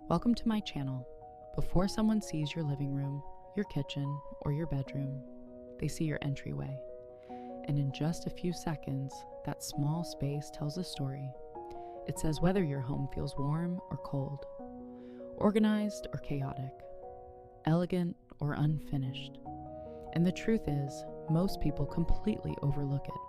Welcome to my channel. Before someone sees your living room, your kitchen, or your bedroom, they see your entryway. And in just a few seconds, that small space tells a story. It says whether your home feels warm or cold, organized or chaotic, elegant or unfinished. And the truth is, most people completely overlook it.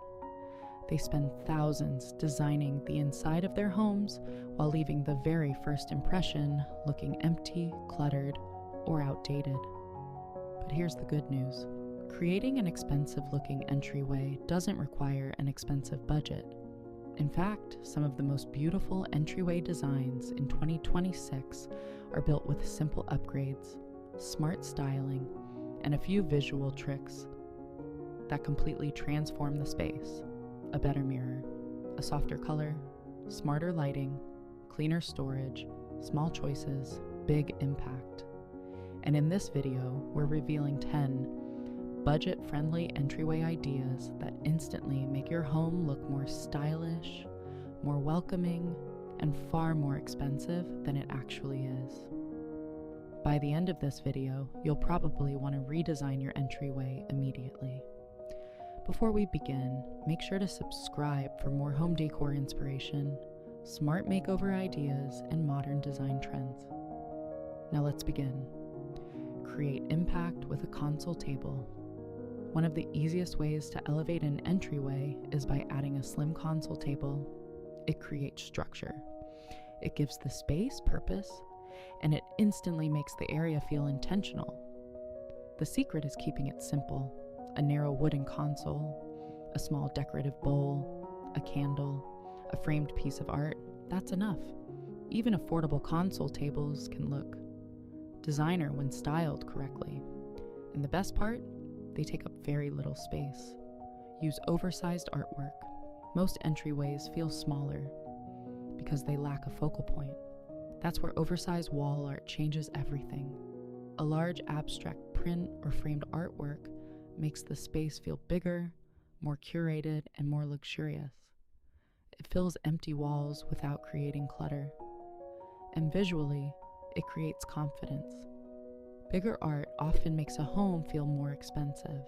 They spend thousands designing the inside of their homes while leaving the very first impression looking empty, cluttered, or outdated. But here's the good news. Creating an expensive-looking entryway doesn't require an expensive budget. In fact, some of the most beautiful entryway designs in 2026 are built with simple upgrades, smart styling, and a few visual tricks that completely transform the space. A better mirror, a softer color, smarter lighting, cleaner storage, small choices, big impact. And in this video, we're revealing 10 budget-friendly entryway ideas that instantly make your home look more stylish, more welcoming, and far more expensive than it actually is. By the end of this video, you'll probably want to redesign your entryway immediately. Before we begin, make sure to subscribe for more home decor inspiration, smart makeover ideas, and modern design trends. Now let's begin. Create impact with a console table. One of the easiest ways to elevate an entryway is by adding a slim console table. It creates structure. It gives the space purpose, and it instantly makes the area feel intentional. The secret is keeping it simple. A narrow wooden console, a small decorative bowl, a candle, a framed piece of art, that's enough. Even affordable console tables can look designer when styled correctly. And the best part, they take up very little space. Use oversized artwork. Most entryways feel smaller because they lack a focal point. That's where oversized wall art changes everything. A large abstract print or framed artwork makes the space feel bigger, more curated, and more luxurious. It fills empty walls without creating clutter. And visually, it creates confidence. Bigger art often makes a home feel more expensive.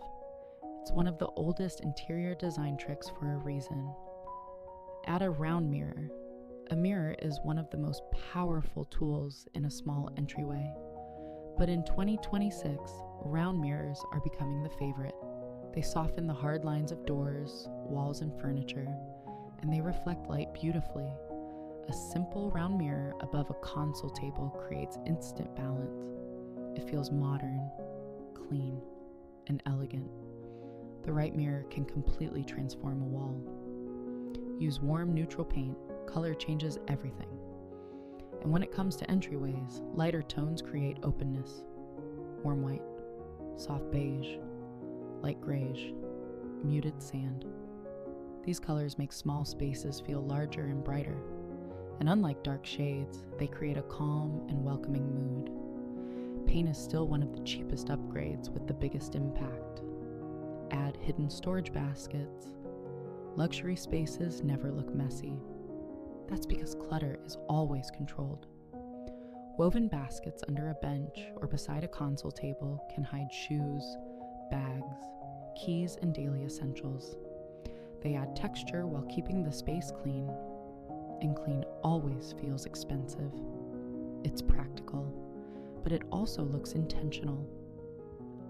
It's one of the oldest interior design tricks for a reason. Add a round mirror. A mirror is one of the most powerful tools in a small entryway. But in 2026, round mirrors are becoming the favorite. They soften the hard lines of doors, walls, and furniture, and they reflect light beautifully. A simple round mirror above a console table creates instant balance. It feels modern, clean, and elegant. The right mirror can completely transform a wall. Use warm, neutral paint. Color changes everything. And when it comes to entryways, lighter tones create openness. Warm white, soft beige, light grayish, muted sand. These colors make small spaces feel larger and brighter. And unlike dark shades, they create a calm and welcoming mood. Paint is still one of the cheapest upgrades with the biggest impact. Add hidden storage baskets. Luxury spaces never look messy. That's because clutter is always controlled. Woven baskets under a bench or beside a console table can hide shoes, bags, keys, and daily essentials. They add texture while keeping the space clean, and clean always feels expensive. It's practical, but it also looks intentional.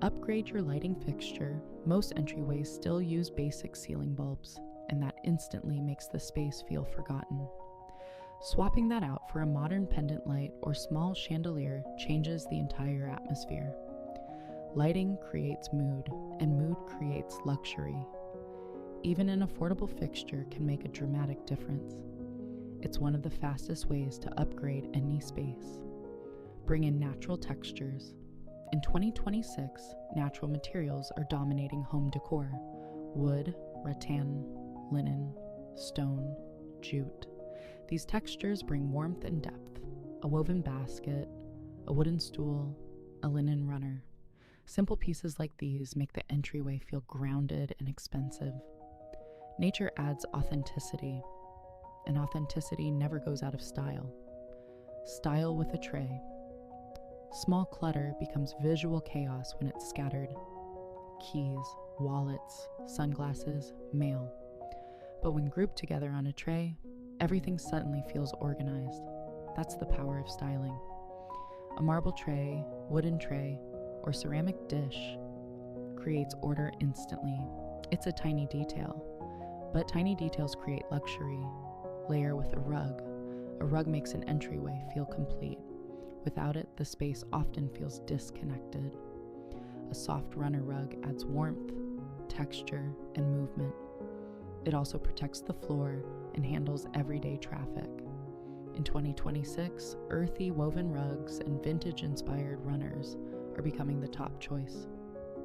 Upgrade your lighting fixture. Most entryways still use basic ceiling bulbs, and that instantly makes the space feel forgotten. Swapping that out for a modern pendant light or small chandelier changes the entire atmosphere. Lighting creates mood, and mood creates luxury. Even an affordable fixture can make a dramatic difference. It's one of the fastest ways to upgrade any space. Bring in natural textures. In 2026, natural materials are dominating home decor. Wood, rattan, linen, stone, jute. These textures bring warmth and depth. A woven basket, a wooden stool, a linen runner. Simple pieces like these make the entryway feel grounded and expensive. Nature adds authenticity, and authenticity never goes out of style. Style with a tray. Small clutter becomes visual chaos when it's scattered. Keys, wallets, sunglasses, mail. But when grouped together on a tray, everything suddenly feels organized. That's the power of styling. A marble tray, wooden tray, or ceramic dish creates order instantly. It's a tiny detail, but tiny details create luxury. Layer with a rug. A rug makes an entryway feel complete. Without it, the space often feels disconnected. A soft runner rug adds warmth, texture, and movement. It also protects the floor and handles everyday traffic. In 2026, earthy woven rugs and vintage-inspired runners are becoming the top choice.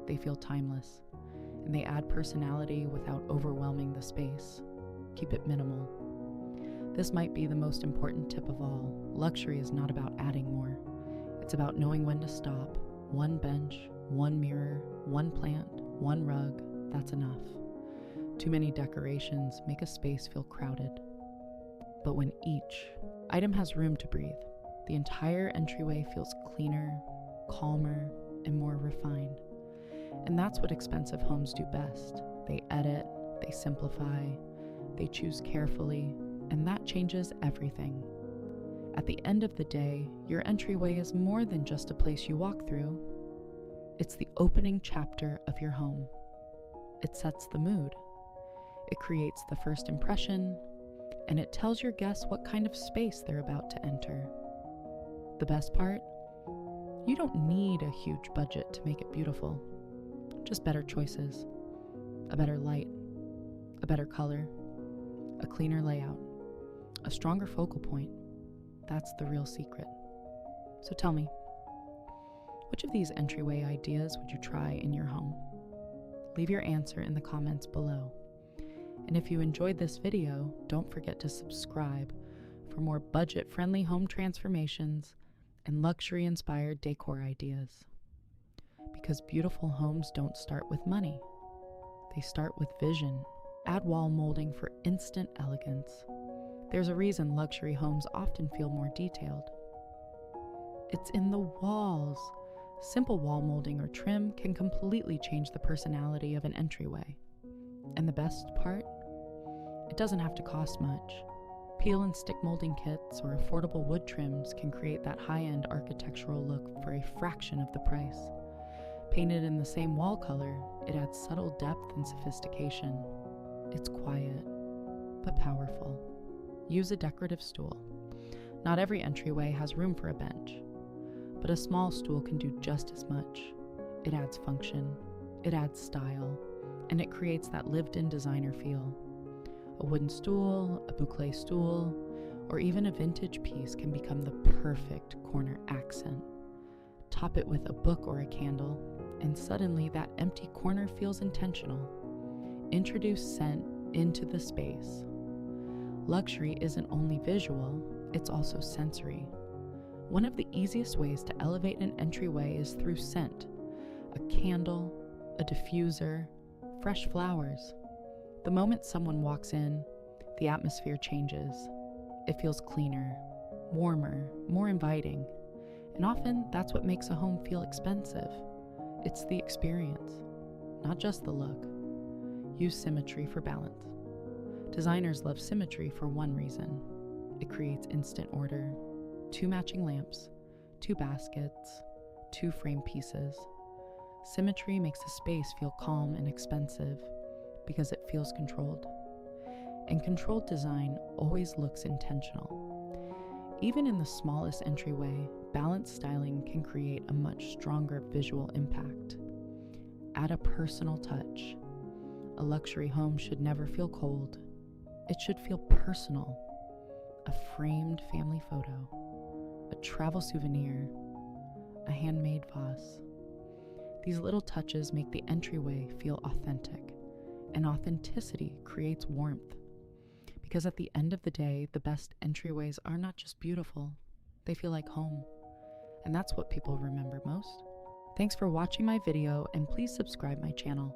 They feel timeless, and they add personality without overwhelming the space. Keep it minimal. This might be the most important tip of all. Luxury is not about adding more. It's about knowing when to stop. One bench, one mirror, one plant, one rug, that's enough. Too many decorations make a space feel crowded. But when each item has room to breathe, the entire entryway feels cleaner, calmer, and more refined. And that's what expensive homes do best. They edit, they simplify, they choose carefully, and that changes everything. At the end of the day, your entryway is more than just a place you walk through. It's the opening chapter of your home. It sets the mood. It creates the first impression, and it tells your guests what kind of space they're about to enter. The best part? You don't need a huge budget to make it beautiful. Just better choices, a better light, a better color, a cleaner layout, a stronger focal point. That's the real secret. So tell me, which of these entryway ideas would you try in your home? Leave your answer in the comments below. And if you enjoyed this video, don't forget to subscribe for more budget-friendly home transformations and luxury-inspired decor ideas. Because beautiful homes don't start with money. They start with vision. Add wall molding for instant elegance. There's a reason luxury homes often feel more detailed. It's in the walls. Simple wall molding or trim can completely change the personality of an entryway. And the best part? It doesn't have to cost much. Peel and stick molding kits or affordable wood trims can create that high-end architectural look for a fraction of the price. Painted in the same wall color, it adds subtle depth and sophistication. It's quiet, but powerful. Use a decorative stool. Not every entryway has room for a bench, but a small stool can do just as much. It adds function, it adds style, and it creates that lived-in designer feel. A wooden stool, a boucle stool, or even a vintage piece can become the perfect corner accent. Top it with a book or a candle, and suddenly that empty corner feels intentional. Introduce scent into the space. Luxury isn't only visual, it's also sensory. One of the easiest ways to elevate an entryway is through scent. A candle, a diffuser, fresh flowers. The moment someone walks in, the atmosphere changes. It feels cleaner, warmer, more inviting. And often, that's what makes a home feel expensive. It's the experience, not just the look. Use symmetry for balance. Designers love symmetry for one reason. It creates instant order. 2 matching lamps, 2 baskets, 2 frame pieces. Symmetry makes a space feel calm and expensive because it feels controlled. And controlled design always looks intentional. Even in the smallest entryway, balanced styling can create a much stronger visual impact. Add a personal touch. A luxury home should never feel cold. It should feel personal. A framed family photo, a travel souvenir, a handmade vase. These little touches make the entryway feel authentic, and authenticity creates warmth. Because at the end of the day, the best entryways are not just beautiful, they feel like home. And that's what people remember most. Thanks for watching my video, and please subscribe my channel.